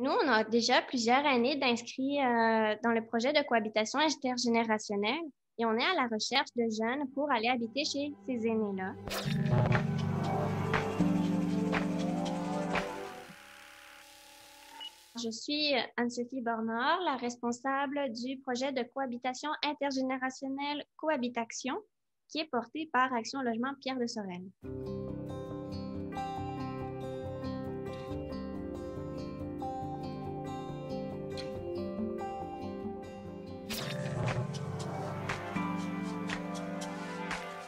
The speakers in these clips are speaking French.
Nous, on a déjà plusieurs années d'inscrits dans le projet de cohabitation intergénérationnelle et on est à la recherche de jeunes pour aller habiter chez ces aînés-là. Je suis Anne-Sophie Bornard, la responsable du projet de cohabitation intergénérationnelle Cohabitation, qui est porté par Action Logement Pierre de Sorel.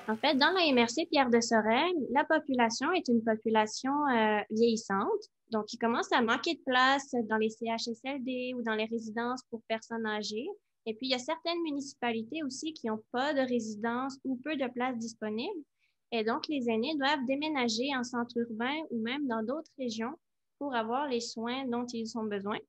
En fait, dans la MRC Pierre de Sorel, la population est une population vieillissante. Donc, il commence à manquer de place dans les CHSLD ou dans les résidences pour personnes âgées. Et puis, il y a certaines municipalités aussi qui n'ont pas de résidence ou peu de places disponibles. Et donc, les aînés doivent déménager en centre urbain ou même dans d'autres régions pour avoir les soins dont ils ont besoin.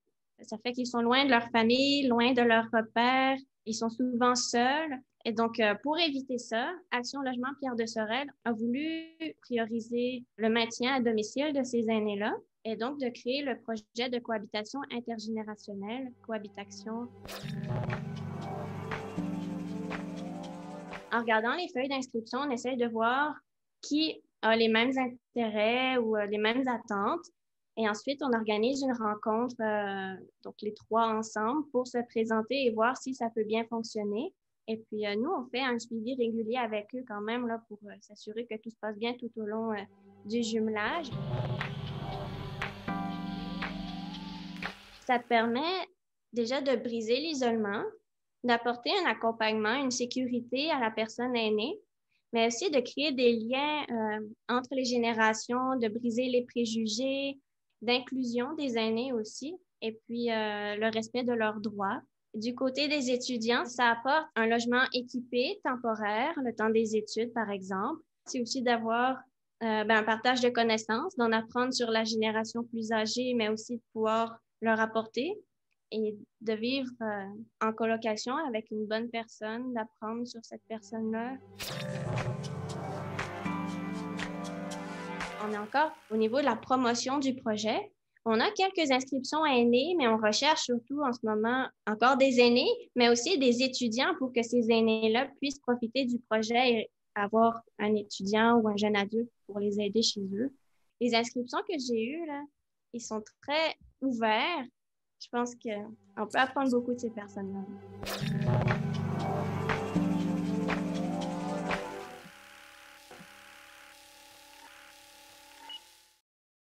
Ça fait qu'ils sont loin de leur famille, loin de leurs repères. Ils sont souvent seuls. Et donc, pour éviter ça, Action Logement Pierre de Sorel a voulu prioriser le maintien à domicile de ces aînés-là et donc de créer le projet de cohabitation intergénérationnelle, Cohabitation. En regardant les feuilles d'inscription, on essaie de voir qui a les mêmes intérêts ou les mêmes attentes. Et ensuite, on organise une rencontre, donc les trois ensemble, pour se présenter et voir si ça peut bien fonctionner. Et puis, nous, on fait un suivi régulier avec eux quand même là, pour s'assurer que tout se passe bien tout au long du jumelage. Ça permet déjà de briser l'isolement, d'apporter un accompagnement, une sécurité à la personne aînée, mais aussi de créer des liens entre les générations, de briser les préjugés, d'inclusion des aînés aussi, et puis le respect de leurs droits. Du côté des étudiants, ça apporte un logement équipé, temporaire, le temps des études, par exemple. C'est aussi d'avoir un partage de connaissances, d'en apprendre sur la génération plus âgée, mais aussi de pouvoir leur apporter et de vivre en colocation avec une bonne personne, d'apprendre sur cette personne-là. On est encore au niveau de la promotion du projet. On a quelques inscriptions aînés, mais on recherche surtout en ce moment encore des aînés, mais aussi des étudiants pour que ces aînés-là puissent profiter du projet et avoir un étudiant ou un jeune adulte pour les aider chez eux. Les inscriptions que j'ai eues, là, ils sont très ouverts. Je pense qu'on peut apprendre beaucoup de ces personnes-là.